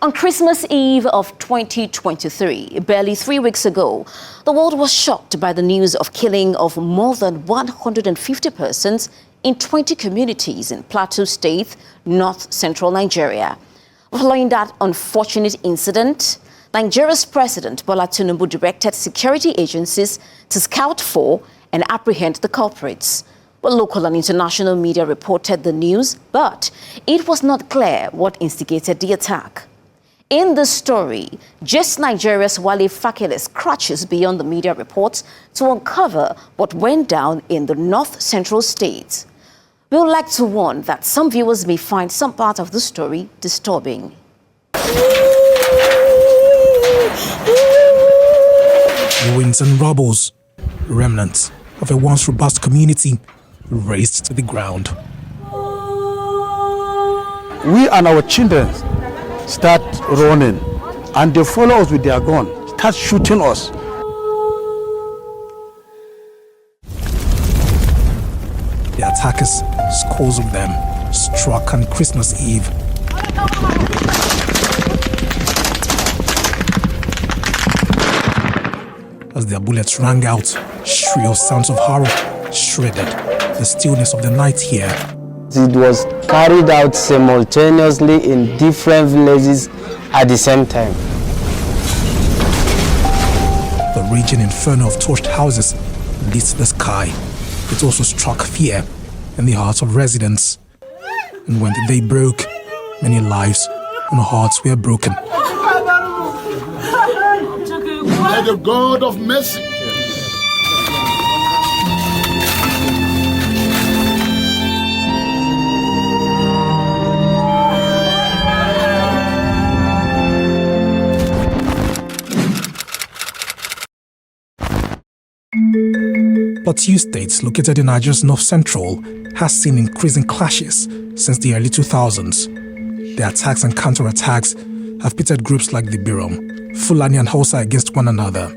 On Christmas Eve of 2023, barely 3 weeks ago, the world was shocked by the news of killing of more than 150 persons in 20 communities in Plateau State, north-central Nigeria. Following that unfortunate incident, Nigeria's President Bola Tinubu directed security agencies to scout for and apprehend the culprits. Well, local and international media reported the news, but it was not clear what instigated the attack. In this story, Just Nigeria's Wale Fakele scratches beyond the media reports to uncover what went down in the north-central states. We would like to warn that some viewers may find some part of the story disturbing. Ruins and rubbles, remnants of a once robust community razed to the ground. We and our children start running, and they follow us with their gun, start shooting us. The attackers, scores of them, struck on Christmas Eve. As their bullets rang out, shrill sounds of horror shredded the stillness of the night here. It was carried out simultaneously in different villages at the same time. The raging inferno of torched houses lit the sky. It also struck fear in the hearts of residents. And when the day broke, many lives and hearts were broken. By the God of mercy, Plateau State, located in Nigeria's north-central, has seen increasing clashes since the early 2000s. The attacks and counter-attacks have pitted groups like the Birom, Fulani and Hausa against one another.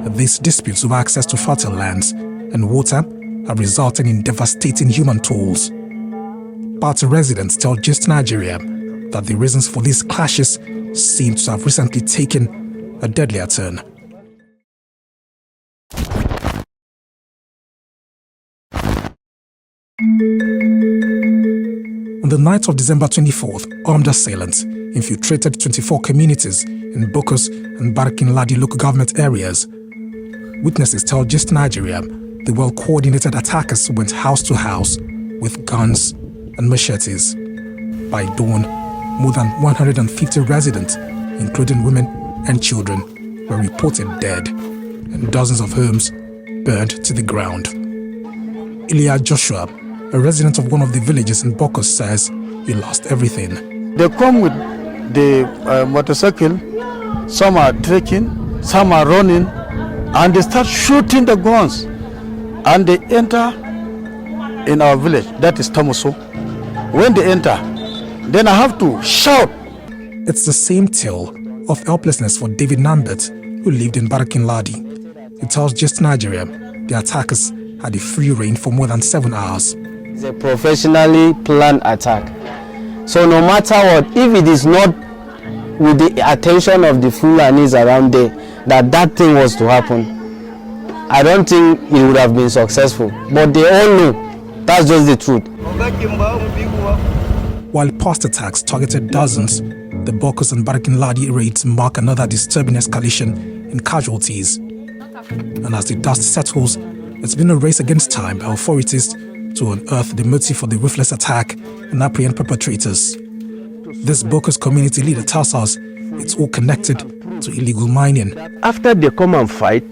These disputes over access to fertile lands and water have resulted in devastating human tolls. Party residents tell Just Nigeria that the reasons for these clashes seem to have recently taken a deadlier turn. On the night of December 24th, armed assailants infiltrated 24 communities in Bokkos and Barkin Ladi local government areas. Witnesses tell Just Nigeria the well-coordinated attackers went house to house with guns and machetes. By dawn, more than 150 residents, including women and children, were reported dead, and dozens of homes burned to the ground. Ilya Joshua, a resident of one of the villages in Bokkos, says he lost everything. They come with the motorcycle, some are trekking, some are running, and they start shooting the guns. And they enter in our village, that is Tamuso. When they enter, then I have to shout. It's the same tale of helplessness for David Nambet, who lived in Barkin Ladi. He tells Just Nigeria the attackers had a free reign for more than 7 hours. It's a professionally planned attack. So no matter what, if it is not with the attention of the Fulanis around there that thing was to happen, I don't think it would have been successful. But they all know that's just the truth. While past attacks targeted dozens, the Bokkos and Barkin Ladi raids mark another disturbing escalation in casualties. And as the dust settles, it's been a race against time by authorities to unearth the motive for the ruthless attack and apprehend perpetrators. This Bokkos community leader tells us it's all connected to illegal mining. After they come and fight,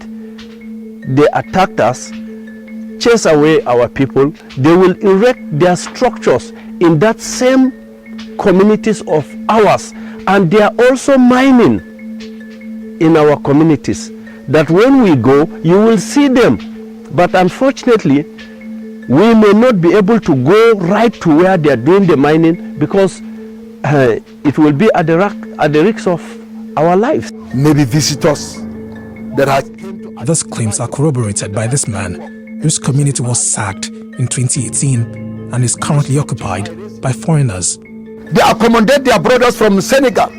they attacked us, chase away our people, they will erect their structures in that same communities of ours, and they are also mining in our communities, that when we go, you will see them. But unfortunately, we may not be able to go right to where they are doing the mining because it will be at the risk of our lives. maybe visitors that have. These claims are corroborated by this man, whose community was sacked in 2018 and is currently occupied by foreigners. They accommodate their brothers from Senegal,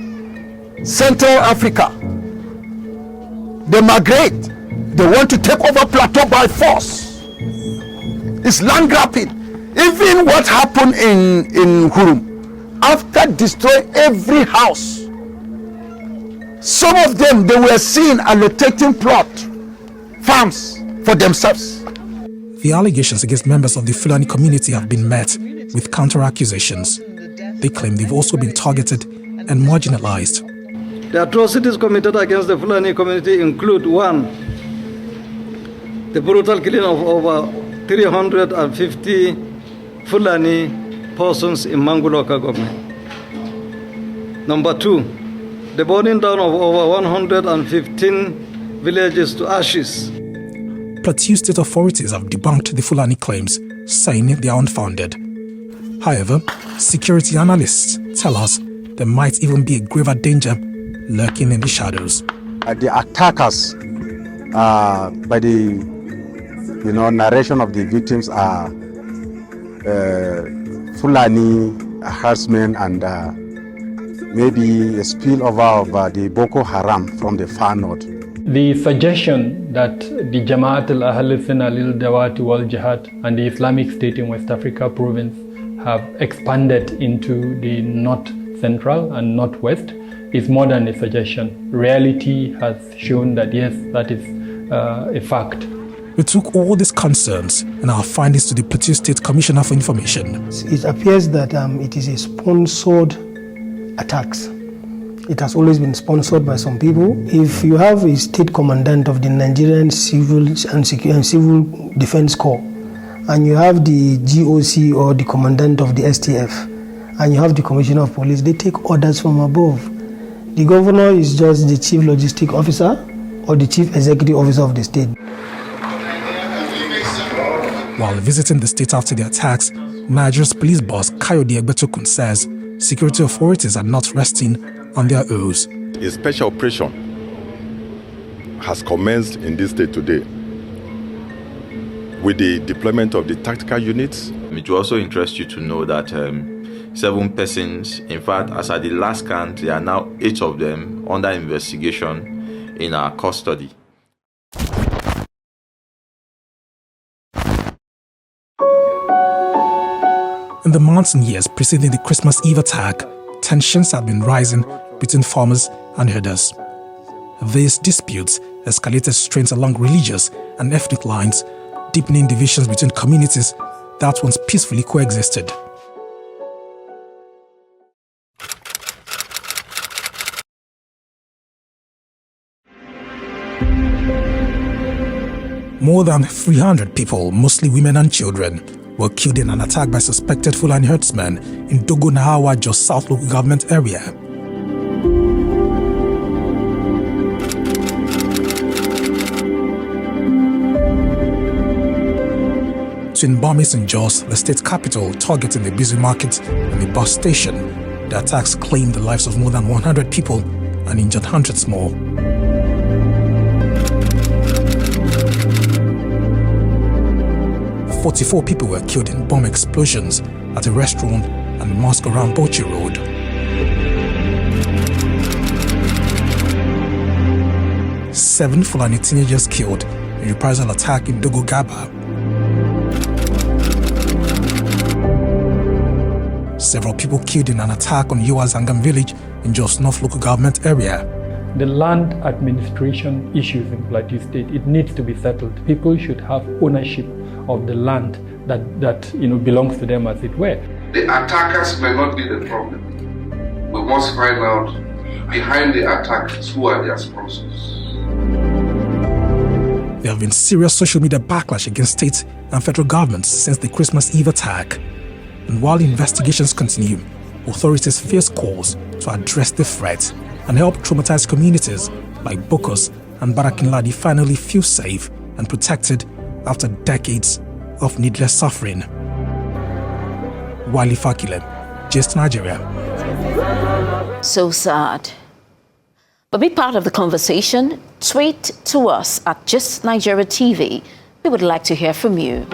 Central Africa. They migrate. They want to take over Plateau by force. It's land grabbing. Even what happened in Hurum, after destroying every house, some of them, they were seen allocating plot, farms for themselves. The allegations against members of the Fulani community have been met with counter-accusations. They claim they've also been targeted and marginalized. The atrocities committed against the Fulani community include: 1. The brutal killing of over 350 Fulani persons in Mangu local government. Number 2, the burning down of over 115 villages to ashes. Plateau state authorities have debunked the Fulani claims, saying they are unfounded. However, security analysts tell us there might even be a graver danger lurking in the shadows. The attackers, by the narration of the victims, are Fulani herdsmen and maybe a spillover of the Boko Haram from the far north. The suggestion that the Jamaat al-Ahl al-Dawati wal-Jihad and the Islamic State in West Africa province have expanded into the north central and northwest is more than a suggestion. Reality has shown that yes, that is a fact. We took all these concerns and our findings to the Plateau State Commissioner for Information. It appears that it is a sponsored attacks. It has always been sponsored by some people. If you have a state commandant of the Nigerian Civil and Civil Defense Corps, and you have the GOC or the commandant of the STF, and you have the Commissioner of Police, they take orders from above. The governor is just the chief logistic officer or the chief executive officer of the state. While visiting the state after the attacks, Nigeria's police boss Kayode Egbetokun says security authorities are not resting on their oars. A special operation has commenced in this state today with the deployment of the tactical units. It will also interest you to know that 7 persons, in fact, as at the last count, there are now 8 of them under investigation in our custody. In the months and years preceding the Christmas Eve attack, tensions have been rising between farmers and herders. These disputes escalated strains along religious and ethnic lines, deepening divisions between communities that once peacefully coexisted. More than 300 people, mostly women and children, were killed in an attack by suspected Fulani herdsmen in Dogo Nahawa, Jos South local government area. Twin bombings in Jos, the state capital, targeting the busy market and the bus station. The attacks claimed the lives of more than 100 people and injured hundreds more. "44 people were killed in bomb explosions at a restaurant and a mosque around Bauchi Road. Seven Fulani teenagers killed in reprisal attack in Dogo Gaba. Several people killed in an attack on Yowa Zangam village in Jos North local government area. The land administration issues in Plateau State, it needs to be settled. People should have ownership of the land that belongs to them, as it were. The attackers may not be the problem. We must find out behind the attackers who are their sponsors. There have been serious social media backlash against state and federal governments since the Christmas Eve attack. And while investigations continue, authorities face calls to address the threat and help traumatized communities like Bokkos and Barkin Ladi finally feel safe and protected after decades of needless suffering. Wali Fakile, Just Nigeria. So sad. But be part of the conversation. Tweet to us at Just Nigeria TV. We would like to hear from you.